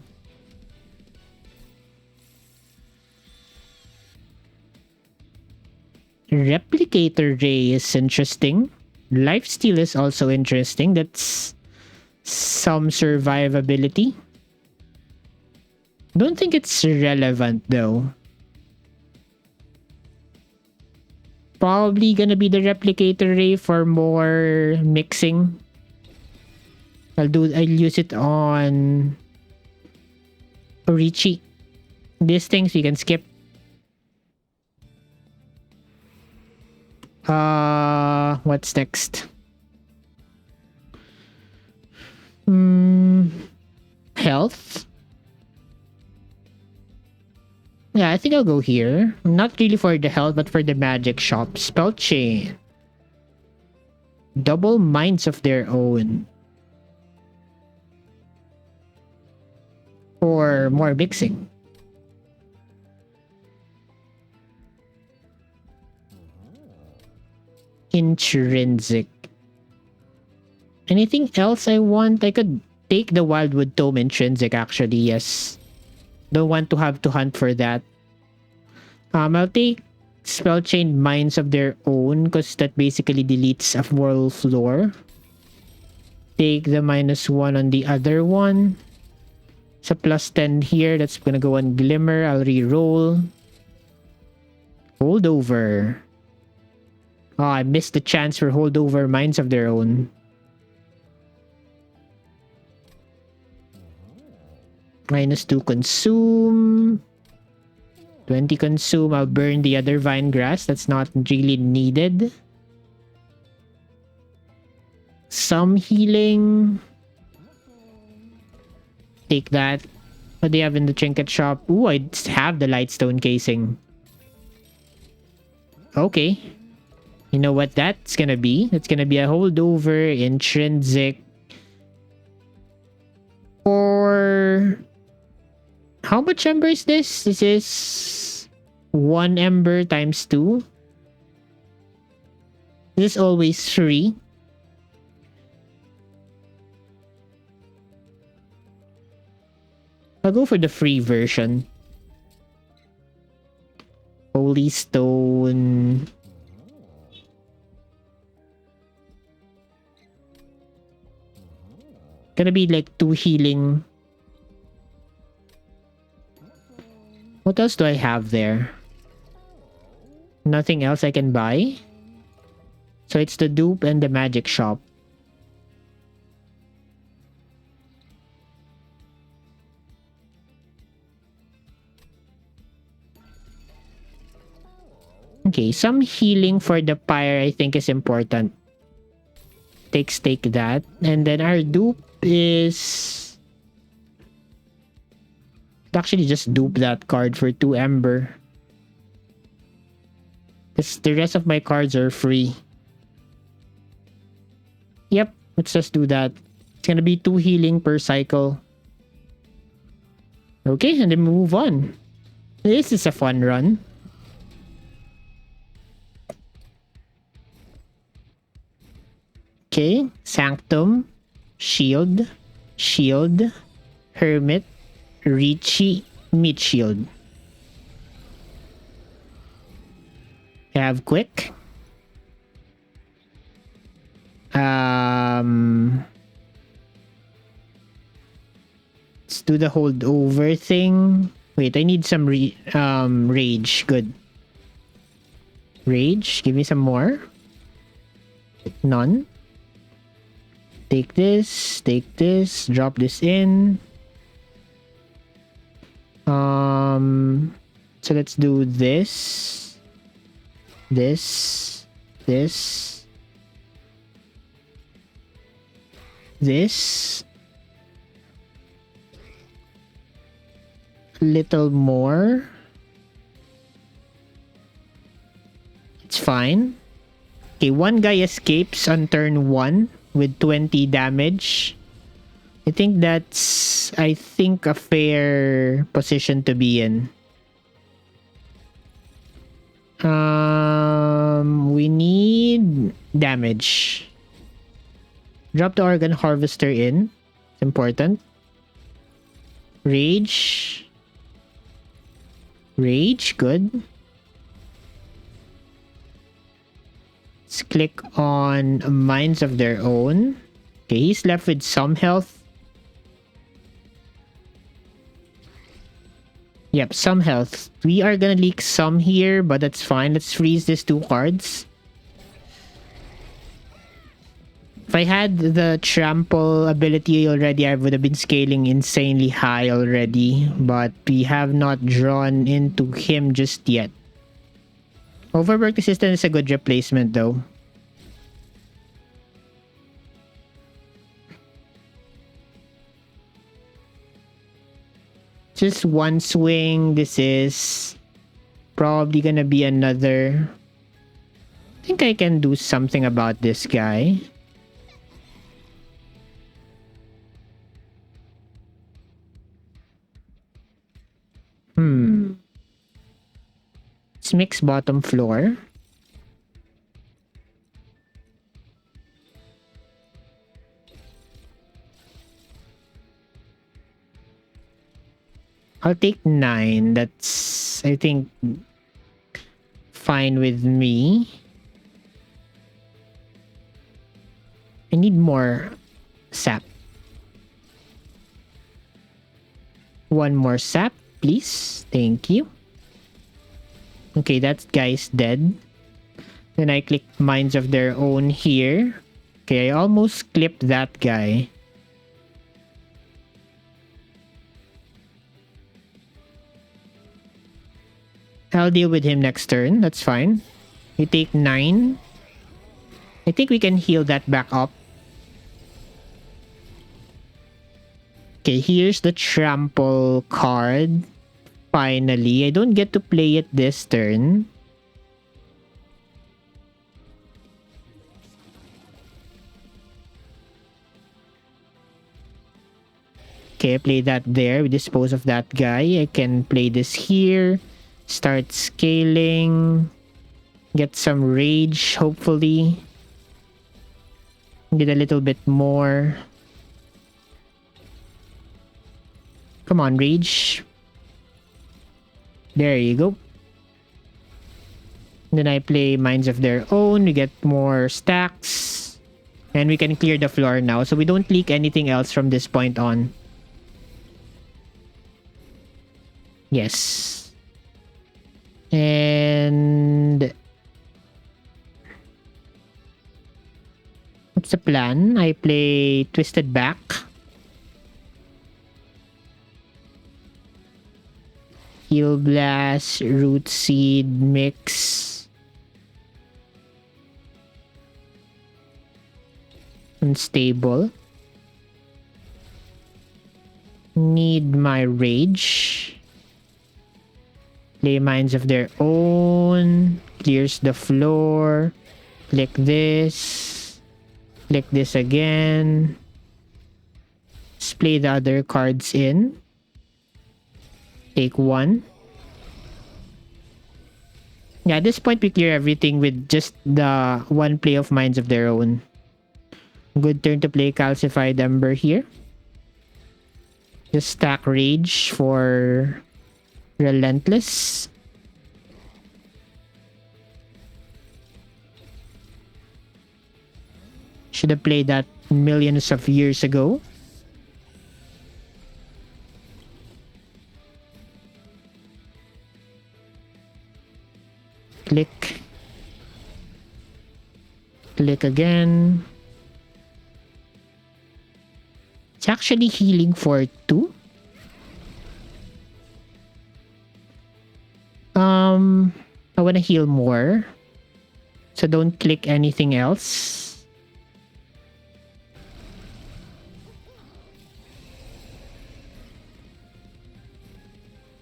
Replicator Ray is interesting. Lifesteal is also interesting. That's some survivability. Don't think it's relevant though. Probably gonna be the Replicator Ray for more mixing. I'll use it on Orichi. These things we can skip. What's next? Health. Yeah, I think I'll go here. Not really for the health, but for the magic shop. Spell chain. Double minds of their own. Or more mixing. Intrinsic. Anything else I want? I could take the Wildwood Tome Intrinsic actually, yes. Don't want to have to hunt for that. I'll take Spell Chain Minds of their own because that basically deletes a world floor. Take the -1 on the other one. It's a +10 here. That's gonna go on Glimmer. I'll re-roll. Holdover. Oh, I missed the chance for Holdover Minds of their own. -2 consume. 20 consume. I'll burn the other vine grass. That's not really needed. Some healing. Take that. What do you have in the trinket shop? Ooh, I have the Lightstone casing. Okay. You know what that's gonna be? It's gonna be a holdover intrinsic. Or how much ember is this? This is 1 ember times 2. This is always 3. I'll go for the free version. Holy Stone. Gonna be like 2 healing. What else do I have there? Nothing else I can buy. So it's the dupe and the magic shop. Okay, some healing for the Pyre I think is important. Take that. And then our dupe is... actually just dupe that card for 2 ember. Because the rest of my cards are free. Yep, let's just do that. It's gonna be 2 healing per cycle. Okay, and then move on. This is a fun run. Okay, Sanctum, Shield, Hermit, Ricci, Meat Shield. I have Quick. Let's do the holdover thing. Wait, I need some rage. Good. Rage, give me some more. None. Take this, drop this in. So let's do this. This. Little more. It's fine. Okay, one guy escapes on turn 1 with 20 damage. I think that's, a fair position to be in. We need damage. Drop the organ harvester in. It's important. Rage. Rage, good. Let's click on Minds of Their Own. Okay, he's left with some health. Yep, some health. We are gonna leak some here, but that's fine. Let's freeze these 2 cards. If I had the trample ability already, I would have been scaling insanely high already. But we have not drawn into him just yet. Overworked Assistant is a good replacement though. Just one swing. This is probably gonna be another. I think I can do something about this guy. Let's mix bottom floor. I'll take 9. That's, I think, fine with me. I need more sap. 1 more sap, please. Thank you. Okay, that guy's dead. Then I click Minds of Their Own here. Okay, I almost clipped that guy. I'll deal with him next turn. That's fine. You take 9. I think we can heal that back up. Okay, here's the trample card. Finally, I don't get to play it this turn. Okay, I play that there. We dispose of that guy. I can play this here. Start scaling. Get some rage, hopefully. Get a little bit more. Come on, rage. There you go. Then I play Minds of Their Own. We get more stacks. And we can clear the floor now. So we don't leak anything else from this point on. Yes. And what's the plan? I play Twisted Back. Heal Blast, Root Seed, Mix. Unstable. Need my Rage. Play Minds of Their Own. Clears the floor. Click this. Click this again. Let's play the other cards in. Take 1. Yeah, at this point we clear everything with just the 1 play of Minds of Their Own. Good turn to play Calcified Ember here. Just stack Rage for Relentless. Should have played that millions of years ago. Click. Click again. It's actually healing for 2. I want to heal more. So don't click anything else.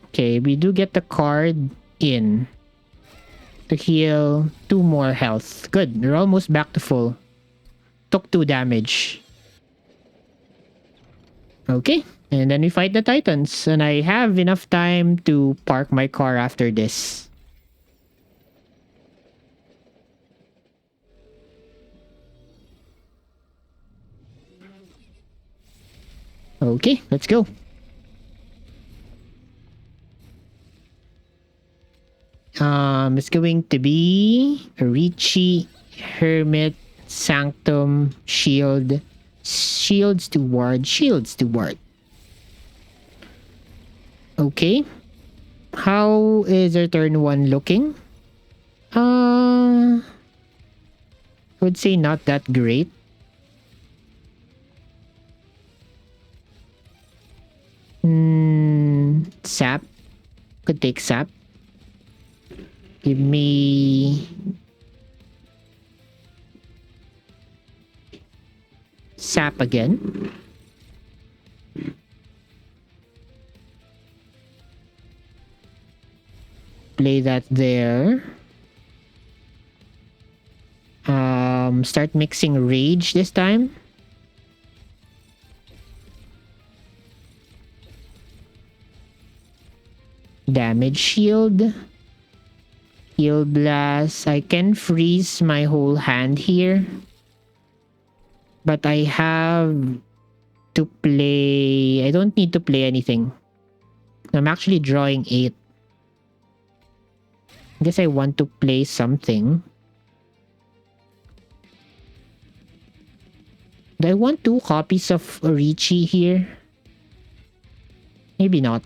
Okay, we do get the card in to heal 2 more health. Good, we're almost back to full. Took 2 damage. Okay, and then we fight the Titans. And I have enough time to park my car after this. Okay, let's go. It's going to be Ricci, Hermit, Sanctum, Shield, Shields to Ward, Shields to Ward. Okay. How is our turn 1 looking? I would say not that great. Sap. Could take Sap. Give me Sap again. Play that there. Start mixing Rage this time. Damage Shield. Heal Blast. I can freeze my whole hand here. But I have to play... I don't need to play anything. I'm actually drawing 8. I guess I want to play something. Do I want 2 copies of Orichi here? Maybe not.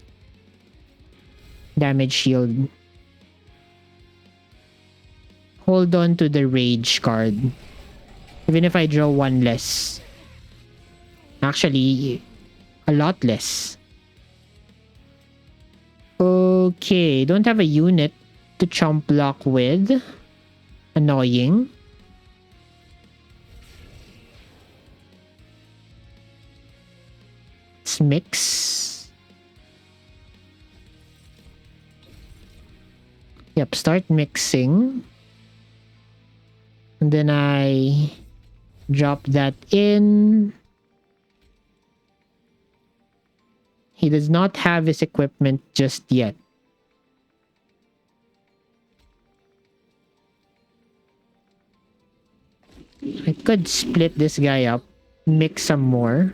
Damage Shield. Hold on to the Rage card. Even if I draw 1 less. Actually, a lot less. Okay, don't have a unit to chump block with. Annoying. Let's mix. Yep, start mixing. And then I drop that in. He does not have his equipment just yet. I could split this guy up, mix some more.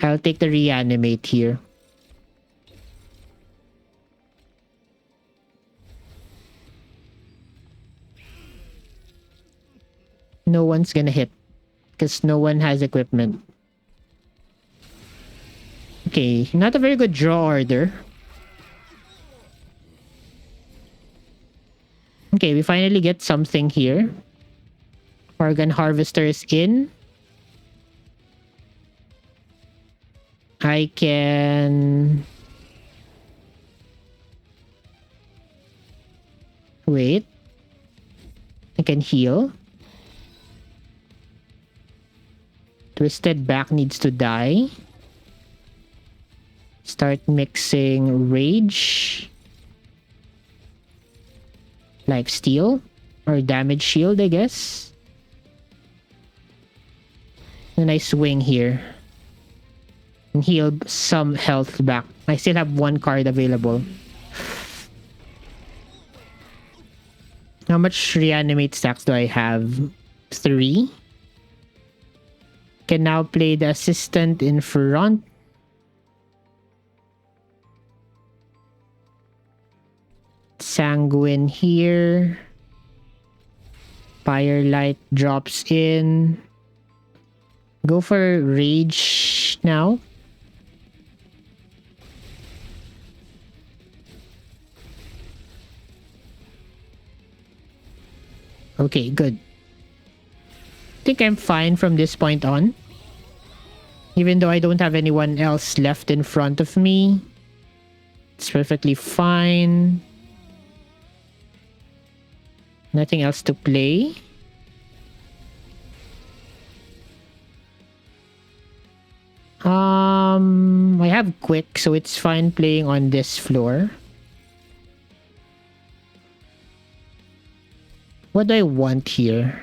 I'll take the reanimate here. No one's gonna hit because no one has equipment. Okay, not a very good draw order. Okay, we finally get something here. Organ Harvester is in. I can... Wait. I can heal. Twisted Back needs to die. Start mixing Rage. Lifesteal. Or Damage Shield, I guess. And I swing here. And heal some health back. I still have 1 card available. How much reanimate stacks do I have? 3. Can now play the assistant in front. Sanguine here. Firelight drops in. Go for Rage now. Okay, good. I think I'm fine from this point on. Even though I don't have anyone else left in front of me. It's perfectly fine. Nothing else to play. I have quick, so it's fine playing on this floor. What do I want here?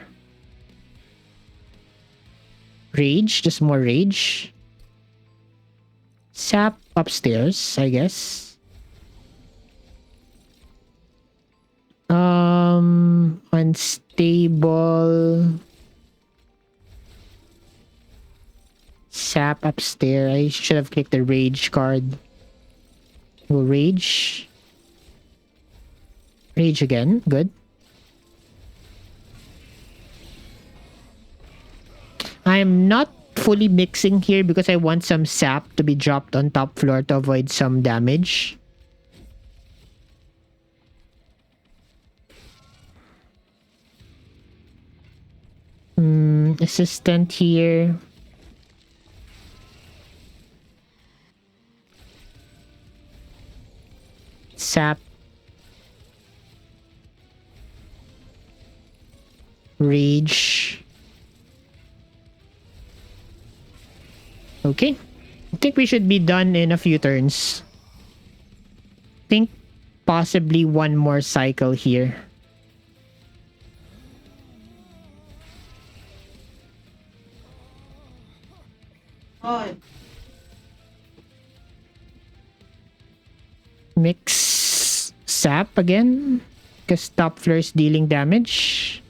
Rage? Just more rage? Sap upstairs, I guess. Unstable. sap upstairs. I should have clicked the rage card. We'll rage. Rage again. Good. I'm not fully mixing here because I want some sap to be dropped on top floor to avoid some damage. Assistant here. Sap. Rage. Okay. I think we should be done in a few turns. I think possibly one more cycle here. Mix sap again because top floor is dealing damage.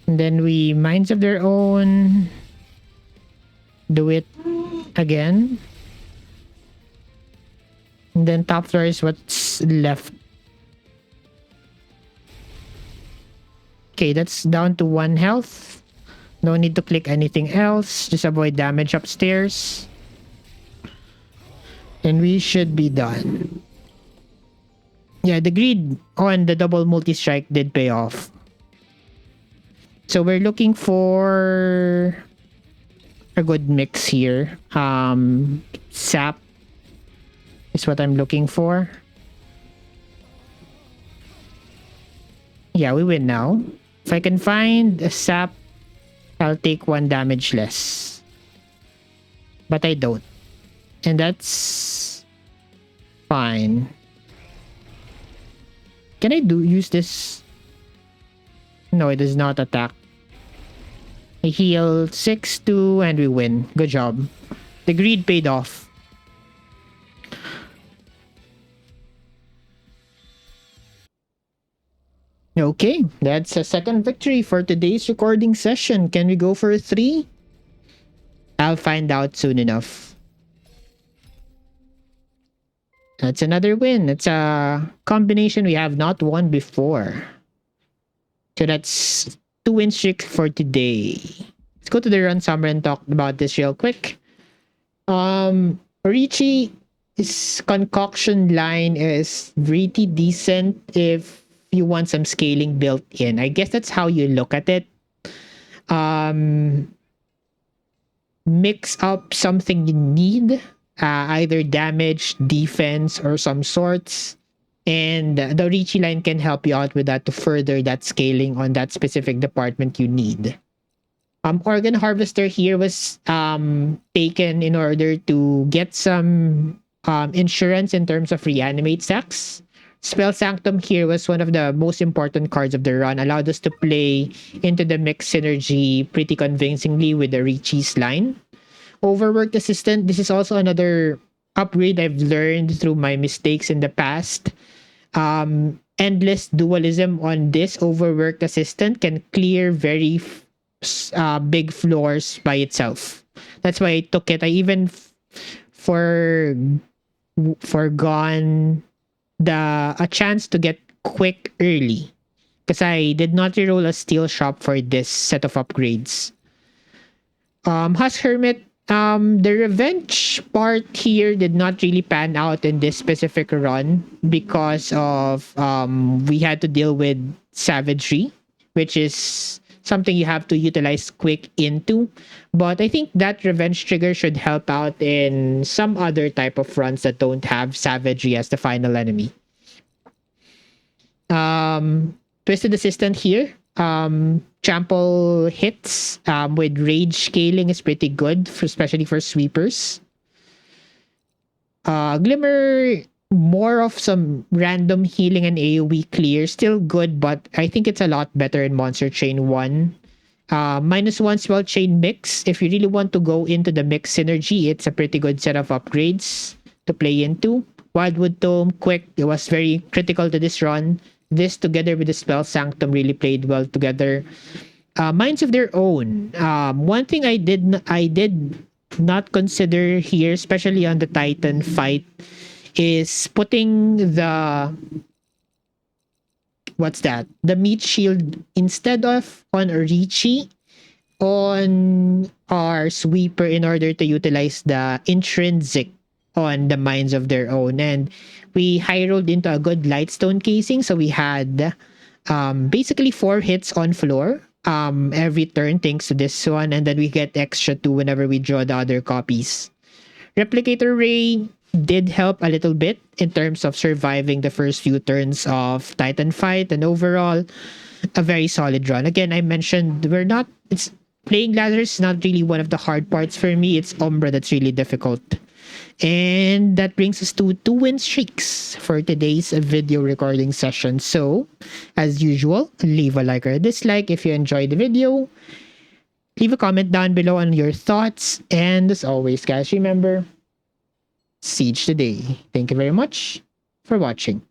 And then we Minds of Their Own. Do it again. And then top floor is what's left. Okay, that's down to 1 health. No need to click anything else. Just avoid damage upstairs. And we should be done. Yeah, the greed on the double multi-strike did pay off. So we're looking for a good mix here. Sap is what I'm looking for. Yeah, we win now. If I can find a sap, I'll take 1 damage less. But I don't. And that's fine. Can I use this? No, it does not attack. I heal 6-2 and we win. Good job. The greed paid off. Okay, that's a second victory for today's recording session. Can we go for a 3? I'll find out soon enough. That's another win. It's a combination we have not won before. So that's 2 win streak for today. Let's go to the run summer and talk about this real quick. Richie's concoction line is pretty decent if you want some scaling built in. I guess that's how you look at it. Mix up something you need, either damage, defense, or some sorts. And the Richie line can help you out with that to further that scaling on that specific department you need. Organ Harvester here was taken in order to get some insurance in terms of reanimate stacks. Spell Sanctum here was one of the most important cards of the run, allowed us to play into the mix synergy pretty convincingly with the Richie's line. Overworked Assistant, this is also another upgrade I've learned through my mistakes in the past. Endless dualism on this Overworked Assistant can clear very big floors by itself. That's why I took it. I even forgone a chance to get quick early because I did not reroll a steel shop for this set of upgrades. Husk Hermit, the revenge part here did not really pan out in this specific run because of we had to deal with savagery, which is something you have to utilize quick into. But I think that revenge trigger should help out in some other type of runs that don't have savagery as the final enemy. Twisted Assistant here. Trample hits with rage scaling is pretty good, especially for sweepers. Glimmer, more of some random healing and AoE clear. Still good, but I think it's a lot better in Monster Chain 1. -1 Spell Chain Mix. If you really want to go into the mix synergy, it's a pretty good set of upgrades to play into. Wildwood Tome, quick. It was very critical to this run. This together with the Spell Sanctum really played well together. Minds of Their Own. One thing I did not consider here, especially on the Titan fight, is putting the what's that? The meat shield instead of on a Richie on our sweeper in order to utilize the intrinsic on the mines of their own. And we high rolled into a good lightstone casing. So we had basically 4 hits on floor every turn thanks to this one. And then we get extra 2 whenever we draw the other copies. Replicator Ray did help a little bit in terms of surviving the first few turns of Titan fight, and overall a very solid run. Again, I mentioned it's playing Lazarus is not really one of the hard parts for me. It's Umbra that's really difficult. And that brings us to 2 win streaks for today's video recording session. So, as usual, leave a like or a dislike if you enjoyed the video. Leave a comment down below on your thoughts. And as always, guys, remember, Siege today. Thank you very much for watching.